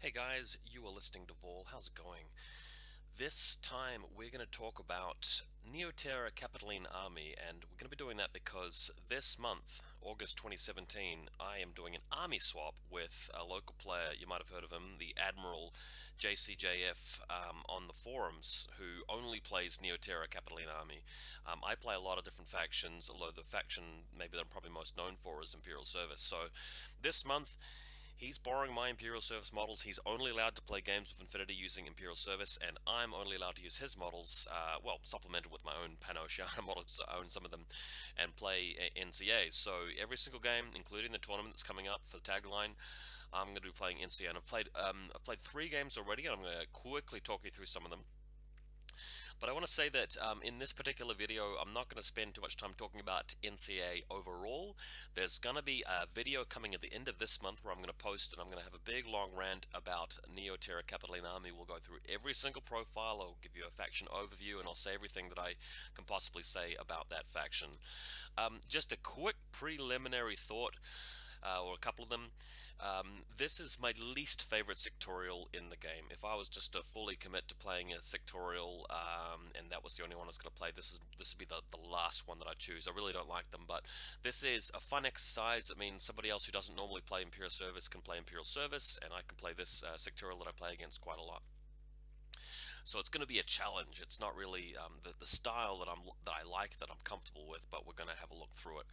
Hey guys, you are listening to Vol. How's it going? This time we're going to talk about Neoterra Capitaline Army, and we're going to be doing that because this month, August 2017, I am doing an army swap with a local player. You might have heard of him, the AdmiralJCJF, on the forums, who only plays Neoterra Capitaline Army. I play a lot of different factions, although the faction maybe that I'm probably most known for is Imperial Service. So this month he's borrowing my Imperial Service models. He's only allowed to play games with Infinity using Imperial Service, and I'm only allowed to use his models, well, supplemented with my own Pano-Shiana models. I own some of them, and play NCA. So every single game, including the tournament that's coming up for the tagline, I'm going to be playing NCA. And I've played 3 games already, and I'm going to quickly talk you through some of them. But I want to say that in this particular video, I'm not going to spend too much time talking about NCA overall. There's going to be a video coming at the end of this month where I'm going to post, and I'm going to have a big long rant about Neoterra Capitaline Army. We'll go through every single profile, I'll give you a faction overview, and I'll say everything that I can possibly say about that faction. Just a quick preliminary thought. Or a couple of them. This is my least favorite sectorial in the game. If I was just to fully commit to playing a sectorial, and that was the only one I was going to play, this would be the last one that I choose. I really don't like them, but this is a fun exercise. It means somebody else who doesn't normally play Imperial Service can play Imperial Service, and I can play this sectorial that I play against quite a lot. So it's going to be a challenge. It's not really the style that I like, that I'm comfortable with, but we're going to have a look through it.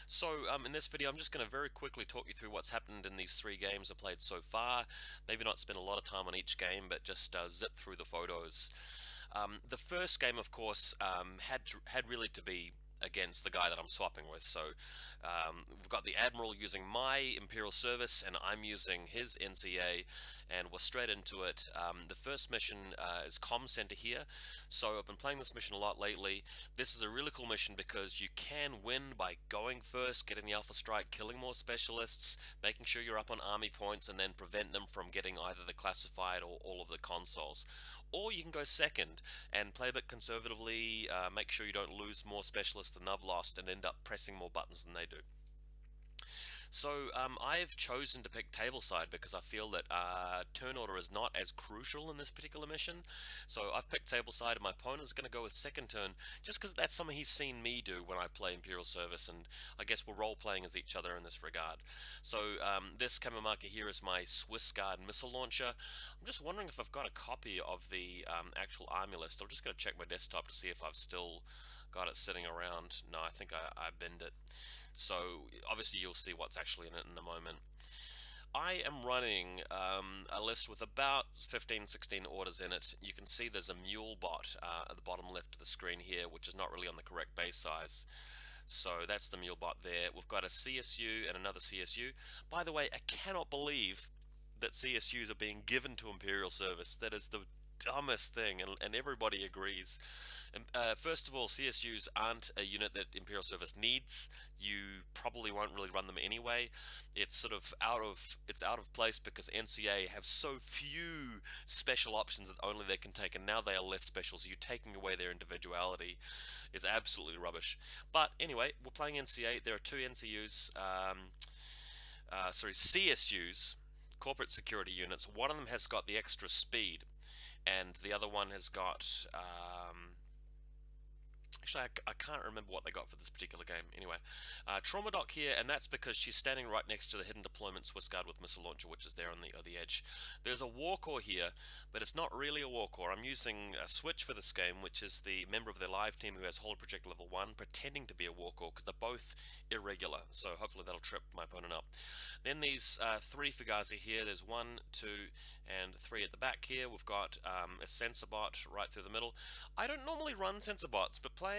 So in this video, I'm just going to very quickly talk you through what's happened in these 3 games I've played so far. Maybe not spend a lot of time on each game, but just zip through the photos. The first game, of course, had really to be against the guy that I'm swapping with. So we've got the Admiral using my Imperial Service, and I'm using his NCA, and we're straight into it. The first mission is Comm Center here. So I've been playing this mission a lot lately. This is a really cool mission because you can win by going first, getting the Alpha Strike, killing more specialists, making sure you're up on army points, and then prevent them from getting either the classified or all of the consoles. Or you can go second and play a bit conservatively, make sure you don't lose more specialists than I've lost, and end up pressing more buttons than they do. So I've chosen to pick tableside because I feel that turn order is not as crucial in this particular mission. So I've picked tableside, and my opponent's going to go with second turn just because that's something he's seen me do when I play Imperial Service, and I guess we're role-playing as each other in this regard. So this camera marker here is my Swiss Guard missile launcher. I'm just wondering if I've got a copy of the actual army list. I'm just going to check my desktop to see if I've still got it sitting around. No, I think I binned it. So obviously you'll see what's actually in it in a moment. I am running a list with about 15-16 orders in it. You can see there's a mule bot at the bottom left of the screen here, which is not really on the correct base size. So that's the mule bot there. We've got a CSU and another CSU. By the way, I cannot believe that CSUs are being given to Imperial Service. That is the dumbest thing, and everybody agrees. First of all, CSUs aren't a unit that Imperial Service needs. You probably won't really run them anyway. It's sort of out of place because NCA have so few special options that only they can take, and now they are less special, so you're taking away their individuality. It's absolutely rubbish. But anyway, we're playing NCA. There are 2 NCUs, sorry, CSUs, corporate security units. One of them has got the extra speed, and the other one has got actually, I can't remember what they got for this particular game. Anyway, Trauma Doc here, and that's because she's standing right next to the hidden deployment Swiss Guard with missile launcher, which is there on the edge. There's a War Corps here, but it's not really a War Corps. I'm using a switch for this game, which is the member of their live team who has Hold Project level 1, pretending to be a War Corps, because they're both irregular, so hopefully that'll trip my opponent up. Then these 3 Fugazi here. There's 1, 2, and 3 at the back here. We've got a sensor bot right through the middle. I don't normally run sensor bots, but playing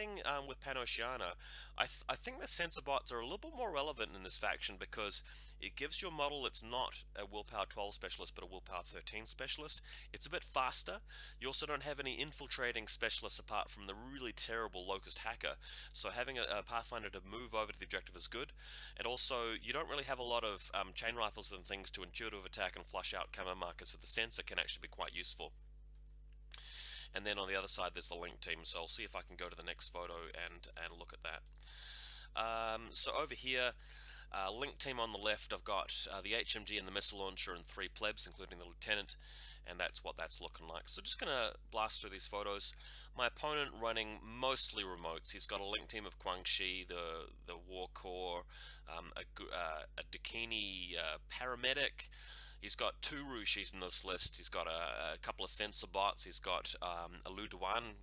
with Pano-Shiana, I think the sensor bots are a little bit more relevant in this faction because it gives your model it's not a willpower 12 specialist but a willpower 13 specialist. It's a bit faster. You also don't have any infiltrating specialists apart from the really terrible Locust Hacker, so having a Pathfinder to move over to the objective is good. And also you don't really have a lot of chain rifles and things to intuitive attack and flush out camo markers, so the sensor can actually be quite useful. And then on the other side there's the link team, so I'll see if I can go to the next photo and look at that. So over here Link team on the left, I've got the HMG and the missile launcher and 3 plebs, including the lieutenant, and that's what that's looking like. So just going to blast through these photos. My opponent running mostly remotes. He's got a link team of Guangxi, the War Corps, a Dakini paramedic. He's got 2 Rushis in this list. He's got a couple of sensor bots. He's got a Lu Duan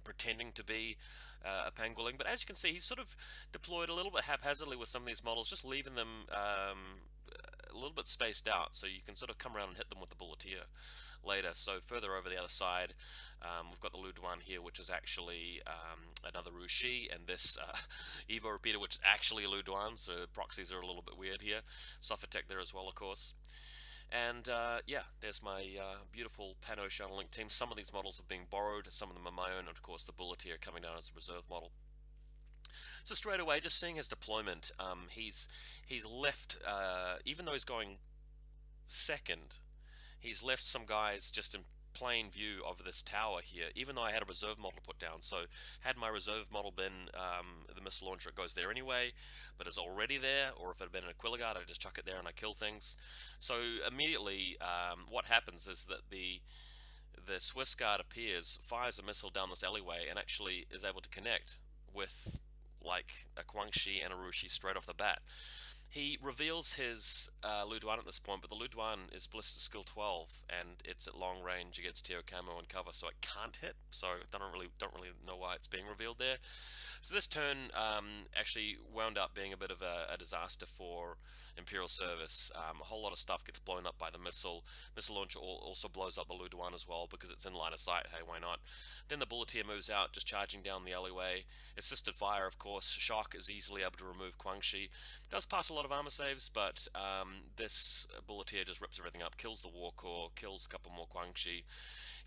pretending to be a Pangolin. But as you can see, he's sort of deployed a little bit haphazardly with some of these models, just leaving them a little bit spaced out, so you can sort of come around and hit them with the Bulleteer later. So further over the other side, we've got the Lu Duan here, which is actually another Rushi, and this Evo repeater, which is actually a Lu Duan, so proxies are a little bit weird here. Sofitech there as well, of course. And yeah, there's my beautiful Pan-Ocean Link team. Some of these models are being borrowed, some of them are my own, and of course the Bulleteer coming down as a reserve model. So straight away, just seeing his deployment, he's left, even though he's going second, he's left some guys just in plain view of this tower here, even though I had a reserve model put down. So had my reserve model been the missile launcher, it goes there anyway, but it's already there, or if it had been an Aquila Guard, I just chuck it there and I kill things. So immediately what happens is that the Swiss Guard appears, fires a missile down this alleyway, and actually is able to connect with like a Guangxi and a Rushi straight off the bat. He reveals his Lu Duan at this point, but the Lu Duan is Ballistic Skill 12, and it's at long range against Teo Camo and cover, so it can't hit. So I don't really know why it's being revealed there. So this turn actually wound up being a bit of a disaster for Imperial Service. A whole lot of stuff gets blown up by the missile. Missile launcher also blows up the Lu Duan as well because it's in line of sight. Hey, why not? Then the Bulleteer moves out, just charging down the alleyway. Assisted fire, of course. Shock is easily able to remove Guangxi. Does pass a lot of armor saves, but this Bulleteer just rips everything up, kills the War Corps, kills a couple more Guangxi.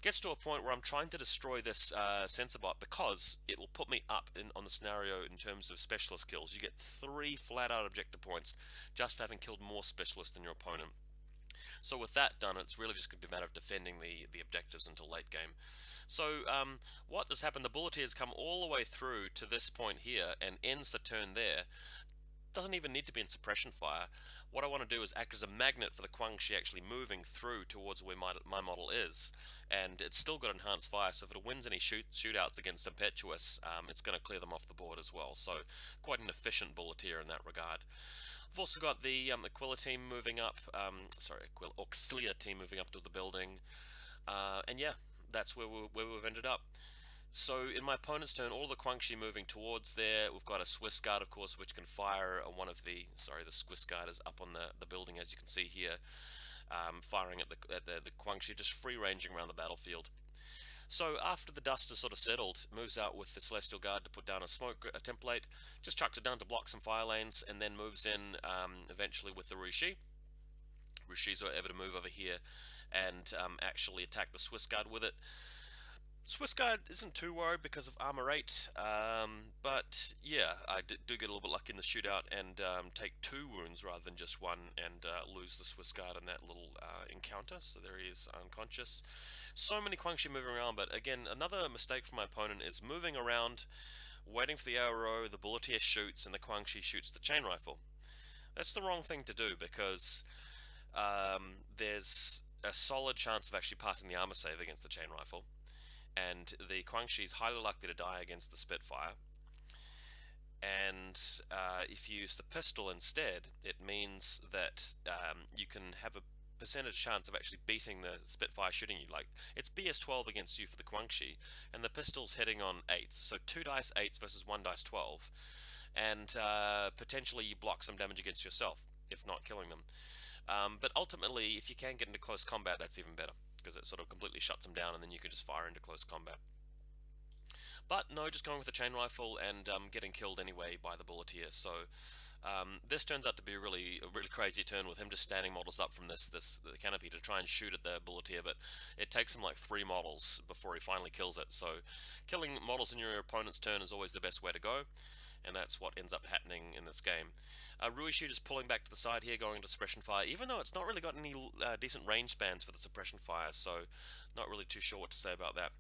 Gets to a point where I'm trying to destroy this sensor bot because it will put me up on the scenario in terms of specialist kills. You get 3 flat-out objective points just for having killed more specialists than your opponent. So with that done, it's really just going to be a matter of defending the objectives until late game. So what has happened, the Bulleteers come all the way through to this point here and ends the turn there. Doesn't even need to be in suppression fire. What I want to do is act as a magnet for the Guangxi actually moving through towards where my model is, and it's still got enhanced fire, so if it wins any shootouts against Impetuous, it's going to clear them off the board as well. So quite an efficient Bulleteer in that regard. I've also got the Aquila team moving up, Auxilia team moving up to the building, and yeah, that's where we've ended up. So in my opponent's turn, all the Guangxi moving towards there. We've got a Swiss Guard, of course, which can fire one of the Swiss Guard is up on the building, as you can see here, firing at the Guangxi, just free ranging around the battlefield. So after the dust is sort of settled, moves out with the Celestial Guard to put down a smoke template, just chucks it down to block some fire lanes, and then moves in eventually with the Rushi. Rushis are able to move over here and actually attack the Swiss Guard with it. Swiss Guard isn't too worried because of armor 8, but yeah, I do get a little bit lucky in the shootout and take 2 wounds rather than just 1, and lose the Swiss Guard in that little encounter. So there he is, unconscious. So many Guangxi moving around, but again, another mistake from my opponent is moving around, waiting for the arrow, the Bulleteer shoots, and the Guangxi shoots the chain rifle. That's the wrong thing to do because there's a solid chance of actually passing the armor save against the chain rifle, and the Guangxi is highly likely to die against the Spitfire. And if you use the pistol instead, it means that you can have a percentage chance of actually beating the Spitfire shooting you. Like, it's BS12 against you for the Guangxi, and the pistol's hitting on 8s, so 2 dice 8s versus 1 dice 12, and potentially you block some damage against yourself, if not killing them. But ultimately, if you can get into close combat, that's even better, because it sort of completely shuts them down, and then you can just fire into close combat. But no, just going with the chain rifle and getting killed anyway by the Bulleteer. So this turns out to be a really crazy turn with him just standing models up from the canopy to try and shoot at the Bulleteer, but it takes him like 3 models before he finally kills it. So killing models in your opponent's turn is always the best way to go, and that's what ends up happening in this game. Rui Shooter's pulling back to the side here, going into suppression fire, even though it's not really got any decent range spans for the suppression fire, so not really too sure what to say about that.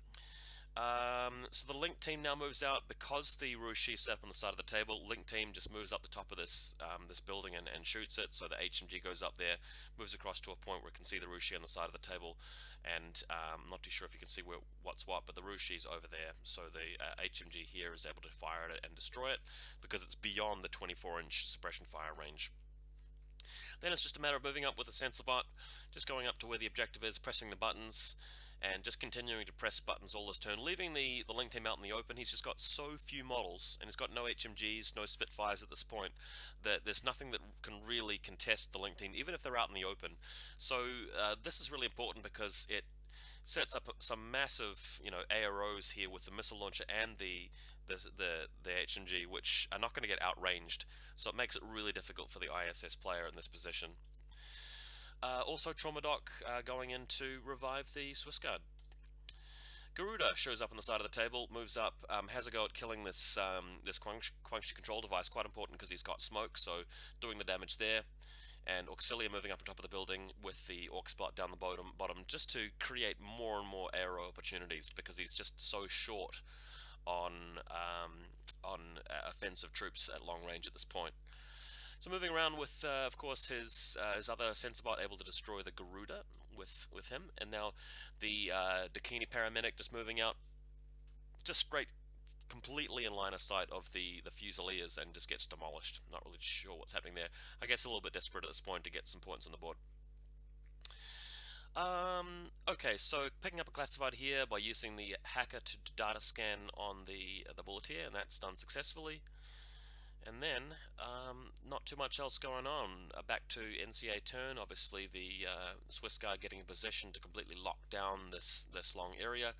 So the link team now moves out because the Rushi is set up on the side of the table. Link team just moves up the top of this this building and shoots it. So the HMG goes up there, moves across to a point where we can see the Rushi on the side of the table. And I'm not too sure if you can see what's what, but the Rushi is over there. So the HMG here is able to fire at it and destroy it because it's beyond the 24-inch suppression fire range. Then it's just a matter of moving up with the sensor bot, just going up to where the objective is, pressing the buttons, and just continuing to press buttons all this turn, leaving the link team out in the open. He's just got so few models, and he's got no HMGs, no Spitfires at this point, that there's nothing that can really contest the link team, even if they're out in the open. So this is really important because it sets up some massive, AROs here with the missile launcher and the HMG, which are not going to get outranged. So it makes it really difficult for the ISS player in this position. Also, Trauma Doc going in to revive the Swiss Guard. Garuda shows up on the side of the table, moves up, has a go at killing this this Quangshi control device. Quite important because he's got smoke, so doing the damage there. And Auxilia moving up on top of the building with the Orc spot down the bottom, just to create more and more aero opportunities because he's just so short on offensive troops at long range at this point. So moving around with, of course, his other sensor bot able to destroy the Garuda with him, and now the Dakini paramedic just moving out, just straight, completely in line of sight of the Fusiliers and just gets demolished. Not really sure what's happening there. I guess a little bit desperate at this point to get some points on the board. Okay, so picking up a classified here by using the hacker to data scan on the bulleteer, and that's done successfully. And then, not too much else going on. Back to NCA turn. Obviously, the Swiss Guard getting in position to completely lock down this long area.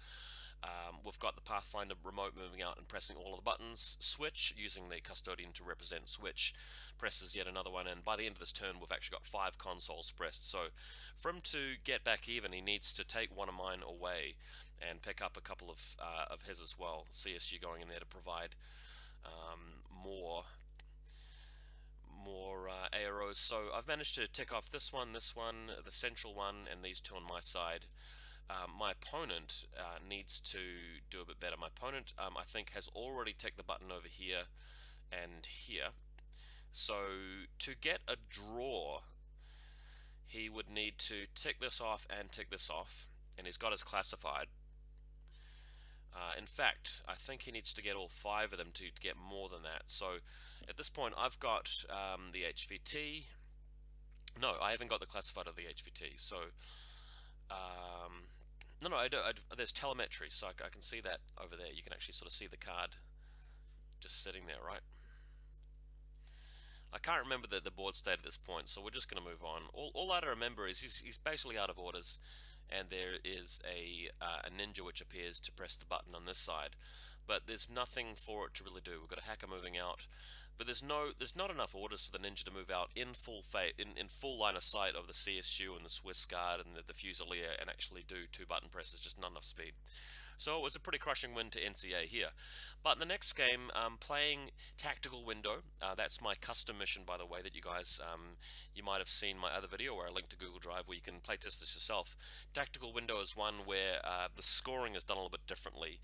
We've got the Pathfinder remote moving out and pressing all of the buttons. Switch, using the Custodian to represent Switch, presses yet another one, and by the end of this turn we've actually got 5 consoles pressed. So for him to get back even, he needs to take one of mine away and pick up a couple of his as well. CSU going in there to provide more AROs. So I've managed to tick off this one, the central one, and these two on my side. My opponent needs to do a bit better. My opponent, I think, has already ticked the button over here and here. So to get a draw, he would need to tick this off and tick this off, and he's got his classified. In fact, I think he needs to get all 5 of them to get more than that. So at this point, I've got the HVT. No, I haven't got the classified of the HVT. So no, there's telemetry, so I can see that over there. You can actually sort of see the card just sitting there, right? I can't remember the board state at this point, so we're just going to move on. All I remember is he's basically out of orders, and there is a ninja which appears to press the button on this side, but there's nothing for it to really do. We've got a hacker moving out, but there's not enough orders for the ninja to move out in full line of sight of the CSU and the Swiss Guard and the Fusilier and actually do 2 button presses. Just not enough speed. So it was a pretty crushing win to NCA here. But in the next game, playing Tactical Window, that's my custom mission, by the way, that you guys, you might have seen my other video where I linked to Google Drive where you can playtest this yourself. Tactical Window is one where the scoring is done a little bit differently.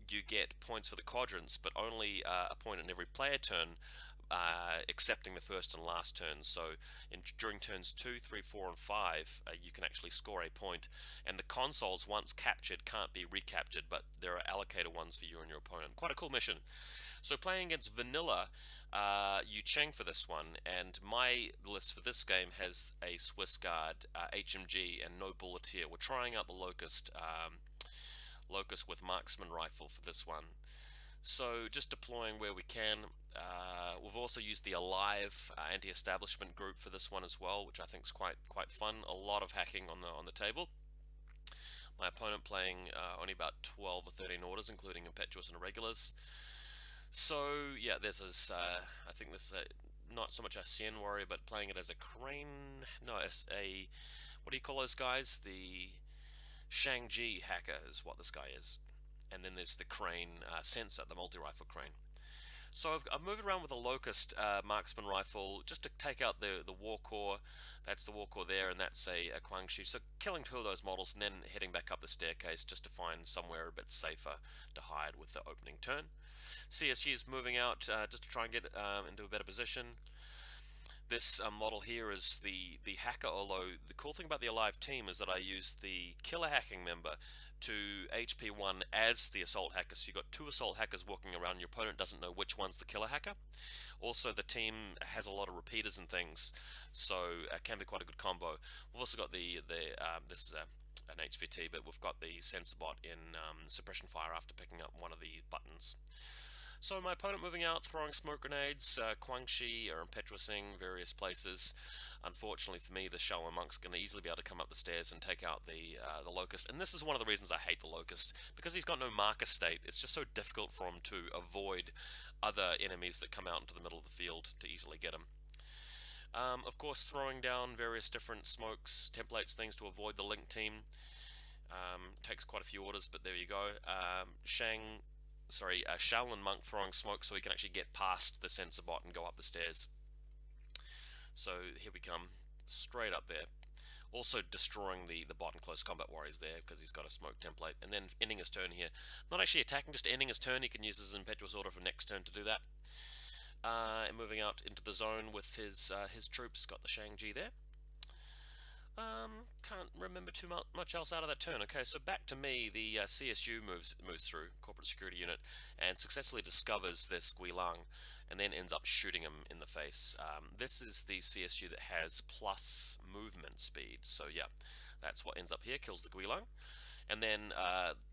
You get points for the quadrants, but only a point in every player turn, excepting the first and last turns. So during turns 2, 3, 4, and 5, you can actually score a point, and the consoles, once captured, can't be recaptured, but there are allocated ones for you and your opponent. Quite a cool mission. So playing against Vanilla Yu Cheng for this one, and my list for this game has a Swiss Guard, HMG, and no Bulleteer. We're trying out the Locust with Marksman Rifle for this one. So just deploying where we can. We've also used the Alive anti-establishment group for this one as well, which I think is quite fun. A lot of hacking on the table. My opponent playing only about 12 or 13 orders, including Impetuous and Irregulars. So yeah, this is I think this is not so much a CN warrior, but playing it as a crane. No, it's a, what do you call those guys? The Shang-Chi hacker is what this guy is. And then there's the crane sensor, the multi-rifle crane. So I've moved around with a Locust marksman rifle just to take out the war core. That's the war core there, and that's a Guangxi. So killing 2 of those models and then heading back up the staircase just to find somewhere a bit safer to hide with the opening turn. CSU is moving out just to try and get into a better position. This model here is the hacker, although the cool thing about the Alive team is that I use the killer hacking member to HP1 as the assault hacker, so you've got 2 assault hackers walking around, your opponent doesn't know which one's the killer hacker. Also, the team has a lot of repeaters and things, so it can be quite a good combo. We've also got this is an HVT, but we've got the sensor bot in suppression fire after picking up one of the buttons. So my opponent moving out, throwing smoke grenades, Guangxi or impetuousing various places. Unfortunately for me, the Shaolin Monk's going to easily be able to come up the stairs and take out the Locust. And this is one of the reasons I hate the Locust, because he's got no marker state. It's just so difficult for him to avoid other enemies that come out into the middle of the field to easily get him. Of course, throwing down various different smokes, templates, things to avoid the Link team. Takes quite a few orders, but there you go. Shaolin Monk throwing smoke so he can actually get past the sensor bot and go up the stairs. So here we come, straight up there. Also destroying the bot and close combat warriors there because he's got a smoke template. And then ending his turn here. Not actually attacking, just ending his turn. He can use his impetuous order for next turn to do that. And moving out into the zone with his troops. Got the Shang-Chi there. Can't remember too much else out of that turn. Okay, so back to me, the CSU moves through, Corporate Security Unit, and successfully discovers this Guilang, and then ends up shooting him in the face. This is the CSU that has plus movement speed, so yeah, that's what ends up here, kills the Guilang. And then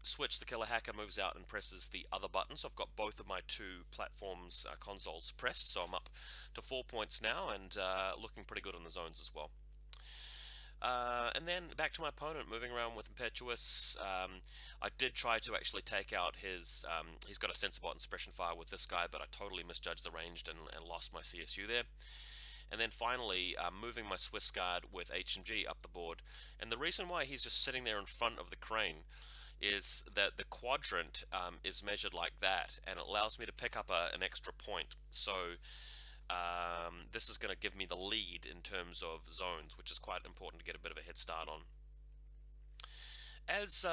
Switch, the killer hacker, moves out and presses the other button. So I've got both of my 2 platforms consoles pressed, so I'm up to 4 points now, and looking pretty good on the zones as well. And then back to my opponent, moving around with Impetuous. I did try to actually take out his, he's got a sensor bot and suppression fire with this guy, but I totally misjudged the range and lost my CSU there. And then finally, moving my Swiss Guard with HMG up the board. And the reason why he's just sitting there in front of the crane is that the quadrant is measured like that, and it allows me to pick up an extra point. So this is going to give me the lead in terms of zones, which is quite important to get a bit of a head start on. As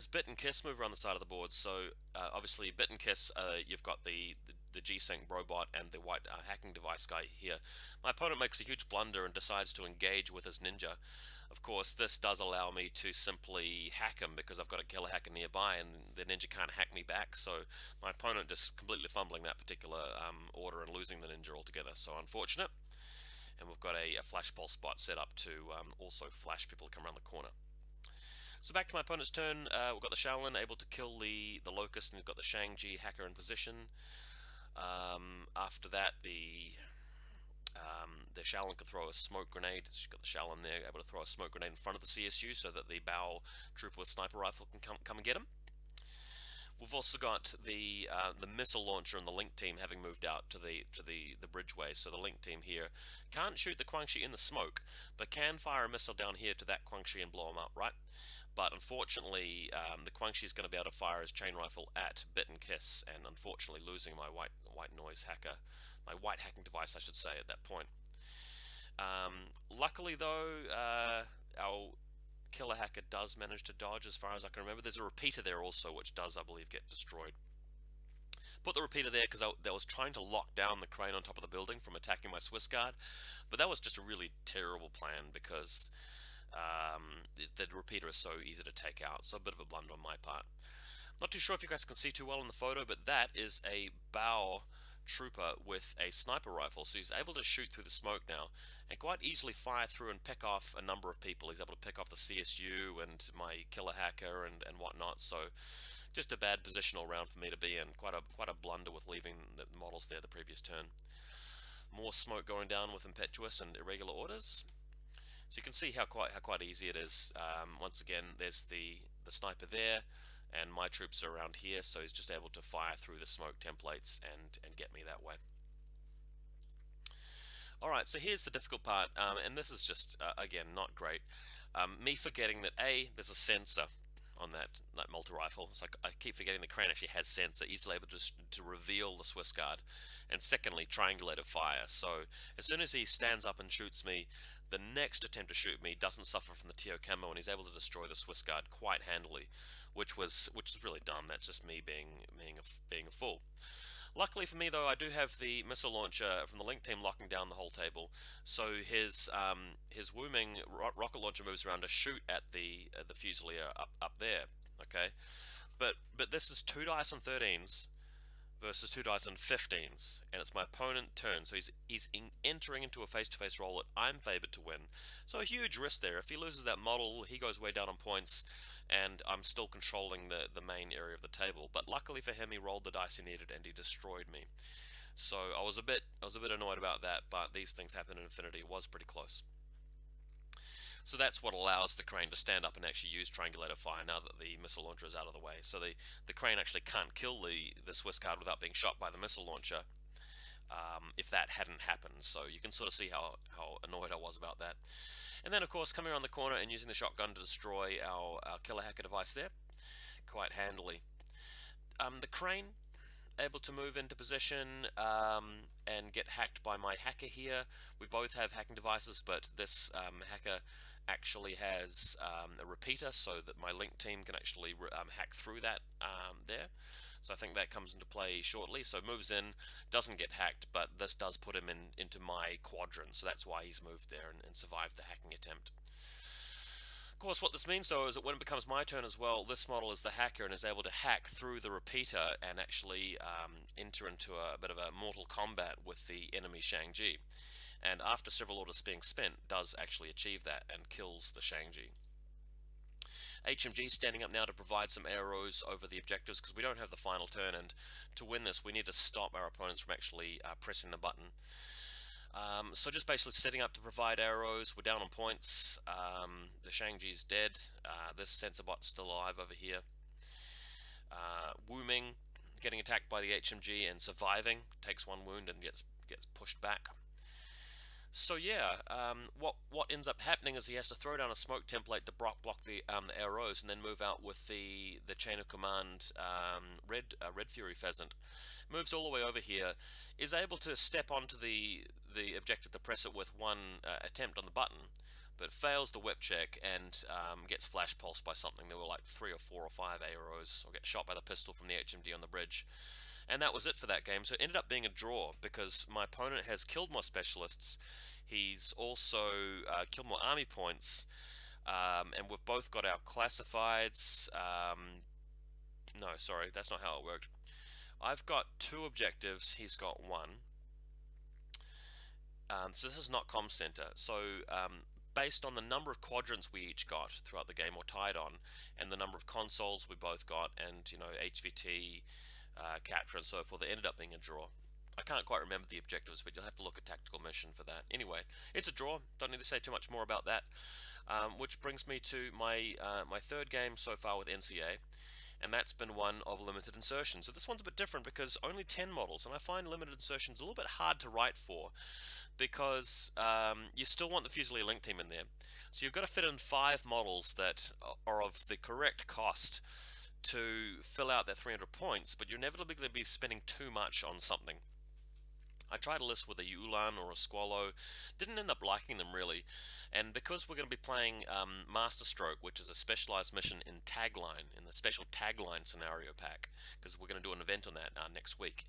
Bit and Kiss move around the side of the board, so obviously Bit and Kiss, you've got the G-Sync robot and the white hacking device guy here. My opponent makes a huge blunder and decides to engage with his ninja. Of course, this does allow me to simply hack him because I've got a killer hacker nearby and the ninja can't hack me back, so my opponent just completely fumbling that particular order and losing the ninja altogether, so unfortunate. And we've got a flash pulse bot set up to also flash people to come around the corner. So back to my opponent's turn, we've got the Shaolin able to kill the Locust, and we've got the Shang-Chi hacker in position. After that, the Shaolin could throw a smoke grenade. She's got the Shaolin there, able to throw a smoke grenade in front of the CSU so that the Bao trooper with sniper rifle can come and get him. We've also got the missile launcher and the Link team having moved out to the bridgeway. So the Link team here can't shoot the Guangxi in the smoke, but can fire a missile down here to that Guangxi and blow him up, right? But unfortunately, the Guangxi is going to be able to fire his chain rifle at Bit and Kiss, and unfortunately losing my white noise hacker, my white hacking device, I should say, at that point. Luckily, though, our killer hacker does manage to dodge, as far as I can remember. There's a repeater there also, which does, I believe, get destroyed. Put the repeater there because I was trying to lock down the crane on top of the building from attacking my Swiss Guard, but that was just a really terrible plan because the repeater is so easy to take out, so a bit of a blunder on my part. Not too sure if you guys can see too well in the photo, but that is a Bao trooper with a sniper rifle, so he's able to shoot through the smoke now and quite easily fire through and pick off a number of people. He's able to pick off the CSU and my killer hacker and whatnot, so just a bad positional round for me to be in. Quite a blunder with leaving the models there the previous turn. More smoke going down with Impetuous and irregular orders. So you can see how quite easy it is. Once again, there's the sniper there, and my troops are around here, so he's just able to fire through the smoke templates and get me that way. Alright, so here's the difficult part, and this is just, again, not great. Me forgetting that A, there's a sensor on that multi-rifle. It's like I keep forgetting the Crane actually has sensor, easily able to reveal the Swiss Guard, and secondly, triangulated fire. So as soon as he stands up and shoots me, the next attempt to shoot me doesn't suffer from the TO camo, and he's able to destroy the Swiss Guard quite handily, which is really dumb. That's just me being a fool. Luckily for me, though, I do have the missile launcher from the Link team locking down the whole table, so his Wooming rocket launcher moves around to shoot at the Fusilier up there. Okay, but this is 2 dice on 13s versus 2 dice on 15s, and it's my opponent's turn, so he's entering into a face-to-face roll that I'm favored to win. So a huge risk there. If he loses that model, he goes way down on points, and I'm still controlling the main area of the table. But luckily for him, he rolled the dice he needed, and he destroyed me. So I was a bit annoyed about that, but these things happen in Infinity. It was pretty close. So that's what allows the Crane to stand up and actually use triangulator fire now that the missile launcher is out of the way. So the Crane actually can't kill the Swiss Guard without being shot by the missile launcher if that hadn't happened. So you can sort of see how annoyed I was about that. And then, of course, coming around the corner and using the shotgun to destroy our killer hacker device there, quite handily. The Crane, able to move into position and get hacked by my hacker here. We both have hacking devices, but this hacker actually has a repeater, so that my Link team can actually hack through that there. So I think that comes into play shortly. So moves in, doesn't get hacked, but this does put him into my quadrant, so that's why he's moved there and survived the hacking attempt. Of course, what this means, though, is that when it becomes my turn as well, this model is the hacker and is able to hack through the repeater and actually enter into a bit of a mortal combat with the enemy Shang-Chi. And after several orders being spent, does actually achieve that and kills the Shang-Chi. HMG standing up now to provide some arrows over the objectives, because we don't have the final turn, and to win this we need to stop our opponents from actually pressing the button. So just basically setting up to provide arrows. We're down on points. The Shang-Chi's dead. This sensor bot's still alive over here. Wooming, getting attacked by the HMG and surviving, takes 1 wound and gets pushed back. So yeah, what ends up happening is he has to throw down a smoke template to block the arrows, and then move out with the chain of command Red Fury Pheasant. Moves all the way over here, is able to step onto the objective to press it with 1 attempt on the button, but fails the whip check and gets flash pulsed by something. There were like 3 or 4 or 5 arrows, or get shot by the pistol from the HMD on the bridge. And that was it for that game. So it ended up being a draw, because my opponent has killed more specialists. He's also killed more army points, and we've both got our classifieds. No, sorry, that's not how it worked. I've got 2 objectives, he's got 1. So this is not comm center. So based on the number of quadrants we each got throughout the game, or tied on, and the number of consoles we both got, and HVT, capture and so forth, it ended up being a draw. I can't quite remember the objectives, but you'll have to look at Tactical Mission for that. Anyway, it's a draw. Don't need to say too much more about that. Which brings me to my my 3rd game so far with NCA, and that's been one of limited insertion. So this one's a bit different because only 10 models, and I find limited insertions a little bit hard to write for, because you still want the Fusilier Link team in there. So you've got to fit in 5 models that are of the correct cost to fill out that 300 points, but you're inevitably going to be spending too much on something. I tried a list with a Ulan or a Squallow, didn't end up liking them really, and because we're going to be playing Masterstroke, which is a specialized mission in Tagline, in the special Tagline scenario pack, because we're going to do an event on that next week.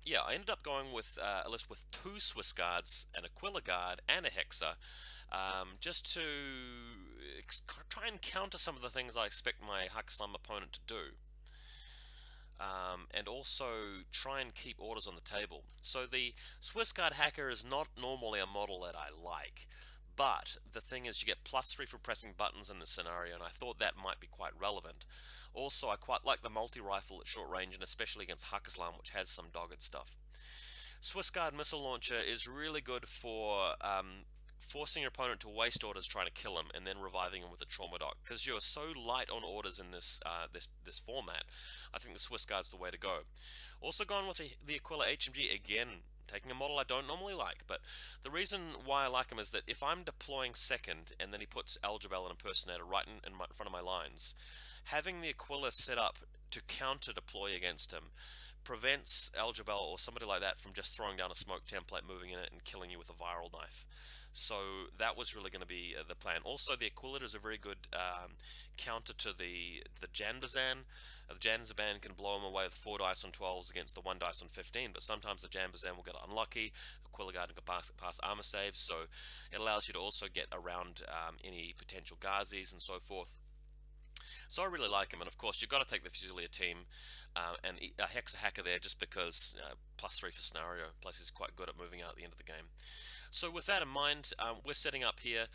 Yeah, I ended up going with a list with 2 Swiss Guards, an Aquila Guard, and a Hexa, just to try and counter some of the things I expect my Hakslam opponent to do. And also try and keep orders on the table. So the Swiss Guard Hacker is not normally a model that I like, but the thing is you get +3 for pressing buttons in this scenario, and I thought that might be quite relevant. Also, I quite like the multi-rifle at short range, and especially against Hakkaslam, which has some dogged stuff. Swiss Guard Missile Launcher is really good for forcing your opponent to waste orders trying to kill him, and then reviving him with a trauma dock. Because you're so light on orders in this this format, I think the Swiss Guard's the way to go. Also gone with the Aquila HMG again. taking a model I don't normally like, but the reason why I like him is that if I'm deploying second and then he puts AljaBel and Impersonator right in front of my lines, having the Aquila set up to counter deploy against him prevents AljaBel or somebody like that from just throwing down a smoke template, moving in it, and killing you with a viral knife. So that was really going to be the plan. Also, the Aquila is a very good counter to the Janbazan. The Janbazan can blow him away with 4 dice on 12s against the 1 dice on 15, but sometimes the Janbazan will get unlucky. Aquila Guard can pass armor saves, so it allows you to also get around any potential Ghazis and so forth. So I really like him, and of course you've got to take the Fusilier team and a Hexa Hacker there just because +3 for scenario. Plus he's quite good at moving out at the end of the game. So with that in mind, we're setting up here.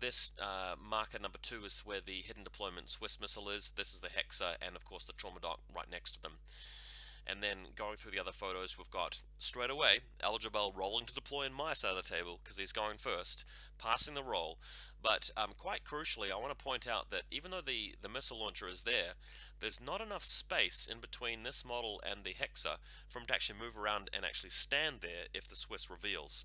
This marker number 2 is where the hidden deployment Swiss missile is. This is the Hexa and of course the trauma dock right next to them. And then going through the other photos, we've got straight away AljaBel rolling to deploy in my side of the table because he's going first, passing the roll. But quite crucially, I want to point out that even though the missile launcher is there, there's not enough space in between this model and the Hexa for him to actually move around and actually stand there if the Swiss reveals.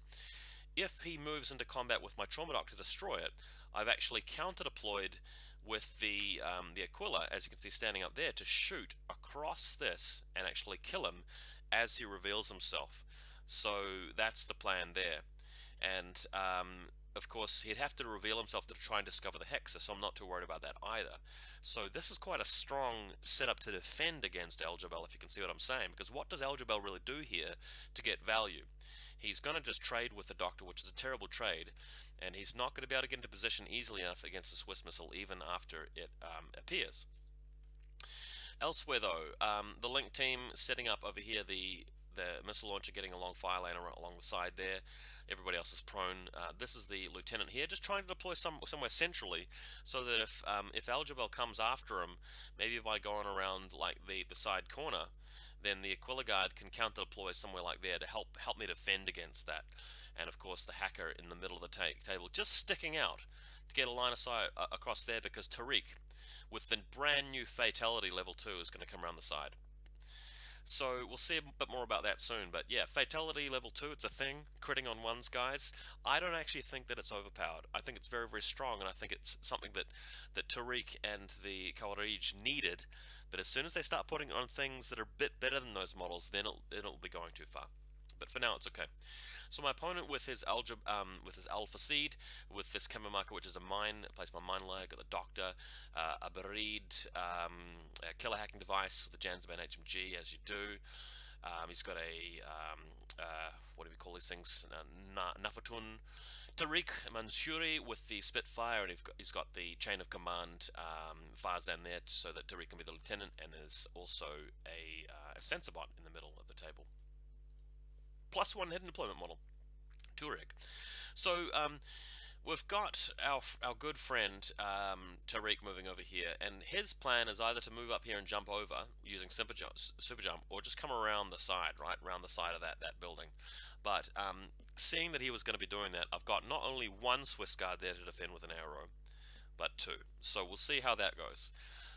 If he moves into combat with my trauma dock to destroy it, I've actually counter-deployed with the Aquila, as you can see standing up there, to shoot across this and actually kill him as he reveals himself. So that's the plan there. And of course he'd have to reveal himself to try and discover the Hexa, so I'm not too worried about that either. So this is quite a strong setup to defend against AljaBel, if you can see what I'm saying, because what does AljaBel really do here to get value? He's going to just trade with the Doctor, which is a terrible trade, and he's not going to be able to get into position easily enough against the Swiss missile even after it appears. Elsewhere though, the Link team setting up over here the missile launcher, getting a long fire lane along the side there. Everybody else is prone. This is the lieutenant here, just trying to deploy somewhere centrally, so that if AljaBel comes after him, maybe by going around like the side corner, then the Aquila Guard can counter deploy somewhere like there to help me defend against that. And of course the hacker in the middle of the table just sticking out to get a line of sight across there, because Tariq with the brand new fatality level 2 is going to come around the side. So we'll see a bit more about that soon, but yeah, fatality level 2, it's a thing, critting on ones, guys. I don't actually think that it's overpowered. I think it's very, very strong, and I think it's something that Tariq and the Khawarij needed, but as soon as they start putting it on things that are a bit better than those models, then it'll be going too far. But for now, it's okay. So my opponent with his Al-Fasid, with this camo marker, which is a mine, placed my mine layer, got the Doctor, a Barid, a killer hacking device with the Janzaban HMG, as you do. He's got a, what do we call these things, Nafatun. Tariq Mansouri with the Spitfire, and he's got the chain of command Farzan there, so that Tariq can be the lieutenant, and there's also a sensor bot in the middle of the table. +1 hidden deployment model, Tariq. So we've got our good friend Tariq moving over here, and his plan is either to move up here and jump over using super jump, or just come around the side, right around the side of that building. But seeing that he was going to be doing that, I've got not only 1 Swiss Guard there to defend with an arrow, but 2. So we'll see how that goes.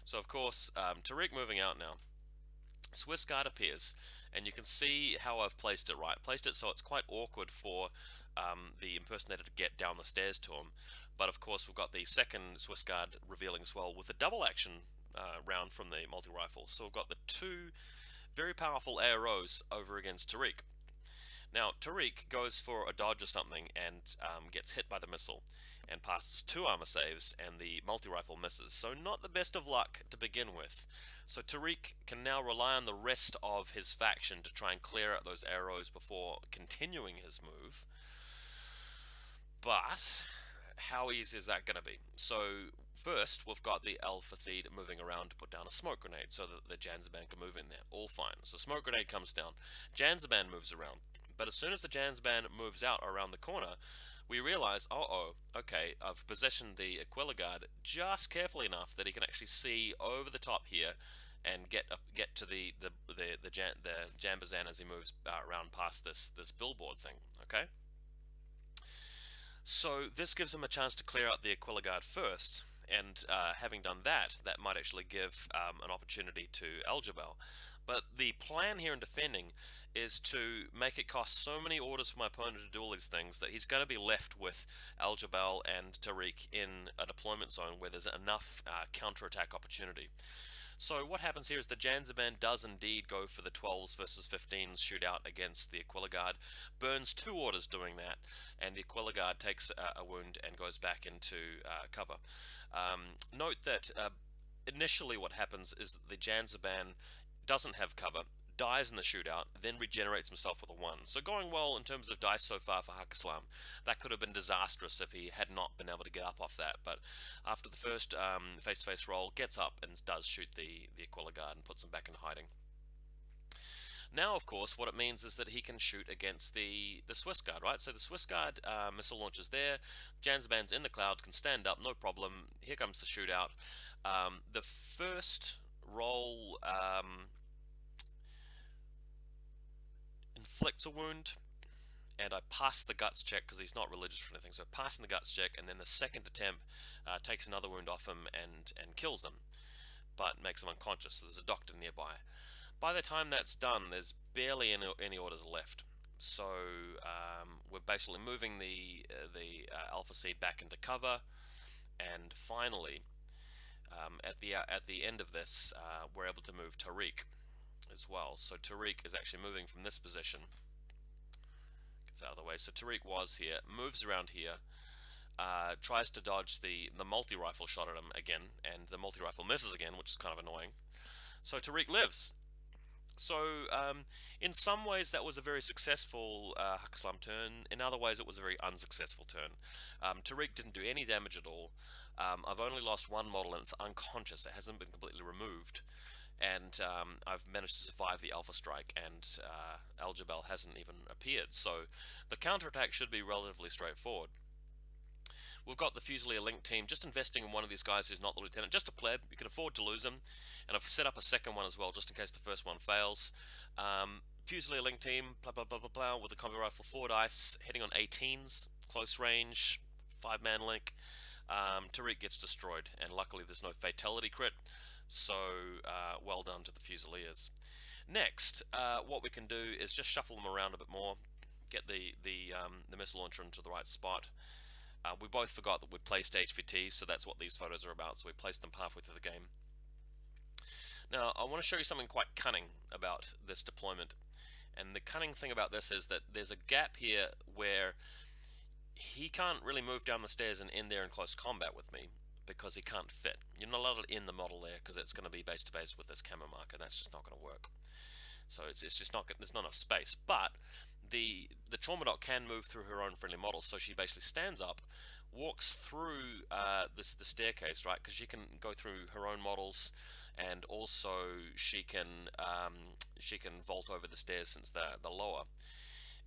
So of course, Tariq moving out now. Swiss Guard appears, and you can see how I've placed it right. Placed it so it's quite awkward for the impersonator to get down the stairs to him. But of course we've got the second Swiss Guard revealing as well with a double action round from the multi-rifle. So we've got the 2 very powerful AROs over against Tariq. Now Tariq goes for a dodge or something and gets hit by the missile and passes 2 armor saves, and the multi-rifle misses. So not the best of luck to begin with. So Tariq can now rely on the rest of his faction to try and clear out those arrows before continuing his move. But how easy is that going to be? So first we've got the Al-Fasid moving around to put down a smoke grenade so that the Janzaban can move in there. All fine. So smoke grenade comes down. Janzaban moves around. But as soon as the Janzaban moves out around the corner, we realize, okay, I've positioned the Aquila Guard just carefully enough that he can actually see over the top here and get to the Janbazan as he moves around past this billboard thing. Okay, so this gives him a chance to clear out the Aquila Guard first, and having done that, that might actually give an opportunity to AljaBel. But the plan here in defending is to make it cost so many orders for my opponent to do all these things that he's going to be left with Al-Jabal and Tariq in a deployment zone where there's enough counterattack opportunity. So what happens here is the Janzaban does indeed go for the 12s versus 15s shootout against the Aquila Guard, burns 2 orders doing that, and the Aquila Guard takes a wound and goes back into cover. Note that initially what happens is that the Janzaban doesn't have cover, dies in the shootout, then regenerates himself with a 1. So going well in terms of dice so far for Hakislam. That could have been disastrous if he had not been able to get up off that, but after the first face-to-face roll, gets up and does shoot the Aquila Guard and puts him back in hiding. Now, of course, what it means is that he can shoot against the Swiss Guard, right? So the Swiss Guard missile launcher's there, Janzaban's in the cloud, can stand up, no problem. Here comes the shootout. The first roll inflicts a wound, and I pass the guts check because he's not religious or anything, so passing the guts check, and then the second attempt takes another wound off him and kills him, but makes him unconscious, so there's a doctor nearby. By the time that's done, there's barely any orders left, so we're basically moving the Alpha Seed back into cover, and finally at the end of this we're able to move Tariq as well. So Tariq is actually moving from this position, gets out of the way. So Tariq was here, moves around here, tries to dodge the multi-rifle shot at him again, and the multi-rifle misses again, which is kind of annoying. So Tariq lives. So in some ways that was a very successful Hakislam turn, in other ways it was a very unsuccessful turn. Tariq didn't do any damage at all. I've only lost 1 model and it's unconscious, it hasn't been completely removed. And I've managed to survive the Alpha Strike, and Al-Jabal hasn't even appeared. So the counterattack should be relatively straightforward. We've got the Fusilier Link team just investing in one of these guys who's not the lieutenant, just a pleb. You can afford to lose him. And I've set up a second one as well, just in case the first one fails. Fusilier Link team, blah, blah, blah, blah, blah, with the combi rifle 4 dice, heading on 18s, close range, 5-man link. Tariq gets destroyed, and luckily there's no fatality crit. So well done to the Fusiliers. Next, what we can do is just shuffle them around a bit more, get the missile launcher into the right spot. We both forgot that we'd placed HVTs, so that's what these photos are about. So we placed them halfway through the game. Now I want to show you something quite cunning about this deployment, and the cunning thing about this is that there's a gap here where he can't really move down the stairs and in there in close combat with me, because he can't fit. You're not allowed to in the model there because it's going to be base to base with this camera marker. That's just not going to work. So it's just not, there's not enough space. But the trauma doc can move through her own friendly model, so she basically stands up, walks through the staircase, right? Because she can go through her own models, and also she can vault over the stairs since they're lower.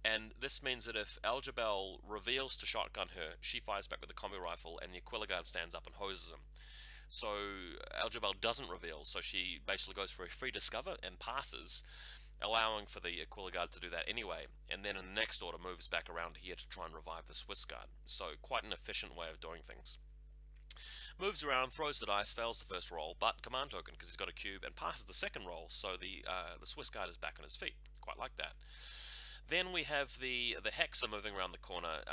And this means that if Al-Jabal reveals to shotgun her, she fires back with the combi rifle, and the Aquila Guard stands up and hoses him. So Al-Jabal doesn't reveal, so she basically goes for a free discover and passes, allowing for the Aquila Guard to do that anyway, and then in the next order moves back around here to try and revive the Swiss Guard. So quite an efficient way of doing things. Moves around, throws the dice, fails the first roll, but command token because he's got a cube, and passes the second roll, so the Swiss Guard is back on his feet. Quite like that. Then we have the Hexa moving around the corner.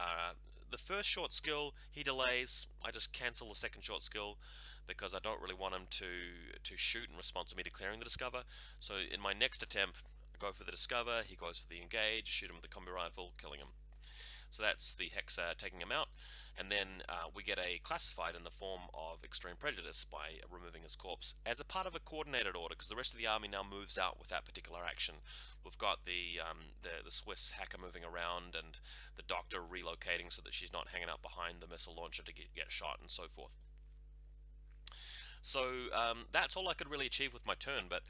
The first short skill he delays. I just cancel the second short skill because I don't really want him to shoot in response to me declaring the discover. So in my next attempt, I go for the discover, he goes for the engage, shoot him with the combi rifle, killing him. So that's the Hexa taking him out, and then we get a classified in the form of extreme prejudice by removing his corpse as a part of a coordinated order, because the rest of the army now moves out with that particular action. We've got the Swiss hacker moving around, and the doctor relocating so that she's not hanging out behind the missile launcher to get shot, and so forth. So that's all I could really achieve with my turn, but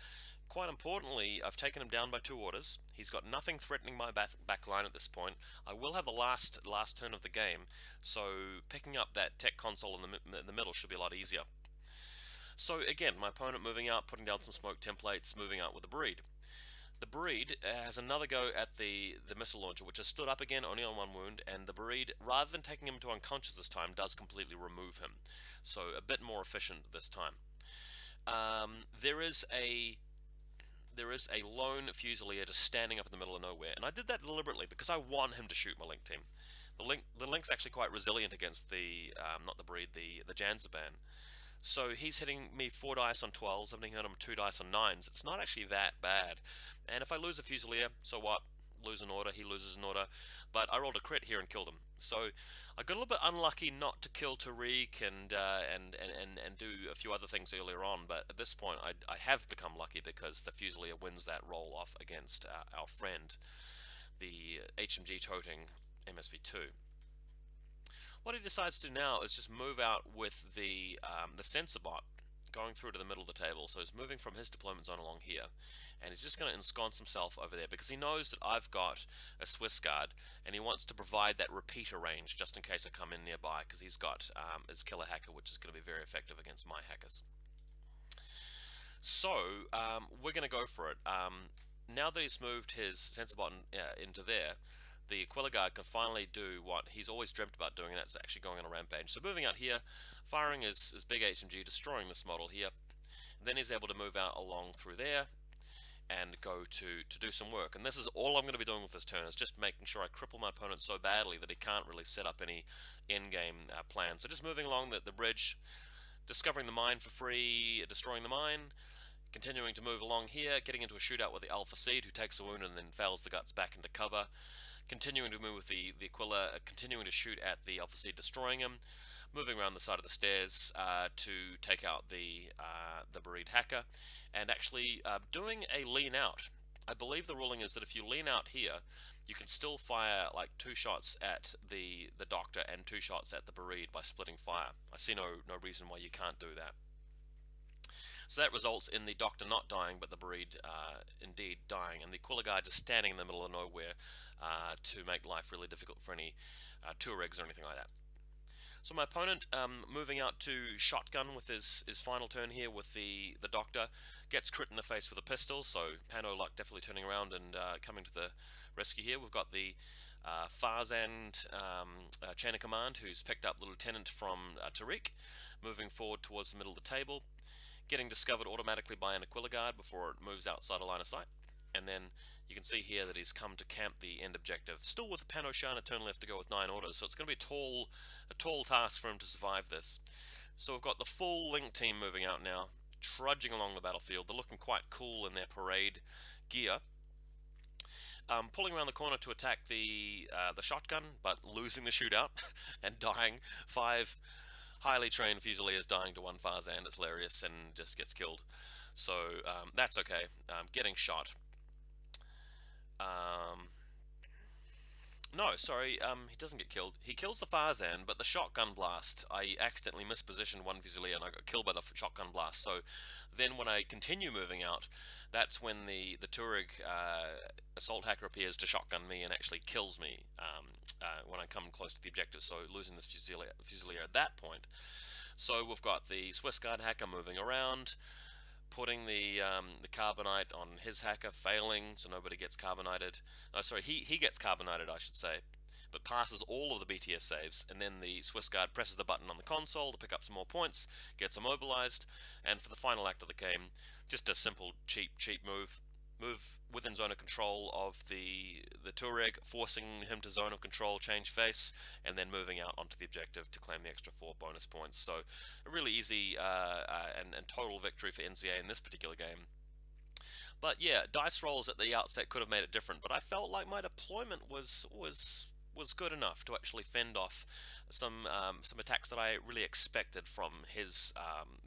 quite importantly, I've taken him down by 2 orders. He's got nothing threatening my back line at this point. I will have the last turn of the game, so picking up that tech console in the middle should be a lot easier. So again, my opponent moving out, putting down some smoke templates, moving out with the Breed. The Breed has another go at the missile launcher, which has stood up again, only on 1 wound, and the Breed, rather than taking him to unconscious this time, does completely remove him. So a bit more efficient this time. There is a there is a lone Fusilier just standing up in the middle of nowhere, and I did that deliberately because I want him to shoot my Link team. The Link's actually quite resilient against the, not the breed, the Janzaban. So he's hitting me 4 dice on 12s, I'm hitting him 2 dice on 9s. It's not actually that bad. And if I lose a Fusilier, so what? Lose an order, he loses an order. But I rolled a crit here and killed him. So I got a little bit unlucky not to kill Tariq and do a few other things earlier on. But at this point, I have become lucky because the Fusilier wins that roll off against our friend, the HMG toting MSV2. What he decides to do now is just move out with the sensor bot going through to the middle of the table. So he's moving from his deployment zone along here, and he's just going to ensconce himself over there because he knows that I've got a Swiss Guard, and he wants to provide that repeater range just in case I come in nearby, because he's got his killer hacker, which is going to be very effective against my hackers. So we're going to go for it. Now that he's moved his sensor bot into there, the Aquila Guard can finally do what he's always dreamt about doing, and that's actually going on a rampage. So moving out here, firing his big HMG, destroying this model here. And then he's able to move out along through there and go to do some work. And this is all I'm going to be doing with this turn, is just making sure I cripple my opponent so badly that he can't really set up any in-game plan. So just moving along the bridge, discovering the mine for free, destroying the mine, continuing to move along here, getting into a shootout with the Alpha Seed, who takes a wound and then fails the guts back into cover. Continuing to move with the Aquila, continuing to shoot at the Alpha Seed, destroying him, moving around the side of the stairs to take out the Bereaved Hacker, and actually doing a lean out. I believe the ruling is that if you lean out here, you can still fire like 2 shots at the Doctor and 2 shots at the Bereaved by splitting fire. I see no reason why you can't do that. So that results in the Doctor not dying, but the Bereaved indeed dying, and the Aquila Guard just standing in the middle of nowhere to make life really difficult for any Tuaregs or anything like that. So my opponent, moving out to shotgun with his final turn here with the Doctor, gets crit in the face with a pistol, so Pano luck definitely turning around and coming to the rescue here. We've got the Farzand chain of command, who's picked up the lieutenant from Tariq, moving forward towards the middle of the table, getting discovered automatically by an Aquila Guard before it moves outside a line of sight. And then you can see here that he's come to camp the end objective, still with a Panoshan, a turn left to go with 9 orders, so it's going to be a tall task for him to survive this. So we've got the full Link team moving out now, trudging along the battlefield. They're looking quite cool in their parade gear. Pulling around the corner to attack the shotgun, but losing the shootout and dying. 5 highly trained Fusiliers dying to 1 Farzand. It's hilarious and just gets killed. So that's okay. Getting shot. No, sorry, he doesn't get killed. He kills the Farzand, but the shotgun blast, I accidentally mispositioned 1 Fusilier and I got killed by the shotgun blast. So then when I continue moving out, that's when the Tuareg assault hacker appears to shotgun me and actually kills me when I come close to the objective, so losing this Fusilier at that point. So we've got the Swiss Guard hacker moving around, putting the carbonite on his hacker, failing, so nobody gets carbonated. No, sorry, he gets carbonated, I should say, but passes all of the BTS saves, and then the Swiss Guard presses the button on the console to pick up some more points, gets immobilized, and for the final act of the game, just a simple cheap move within zone of control of the Tuareg, forcing him to zone of control, change face, and then moving out onto the objective to claim the extra 4 bonus points. So a really easy and total victory for NCA in this particular game. But yeah, dice rolls at the outset could have made it different, but I felt like my deployment was good enough to actually fend off some attacks that I really expected from his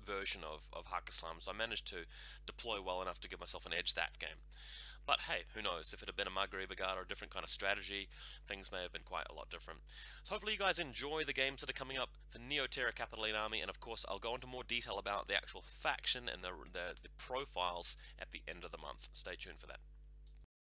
version of Hakkislam. So I managed to deploy well enough to give myself an edge that game. But hey, who knows, if it had been a Maghreb Guard or a different kind of strategy, things may have been quite a lot different. So hopefully you guys enjoy the games that are coming up for Neoterra Capitaline Army, and of course I'll go into more detail about the actual faction and the profiles at the end of the month. Stay tuned for that.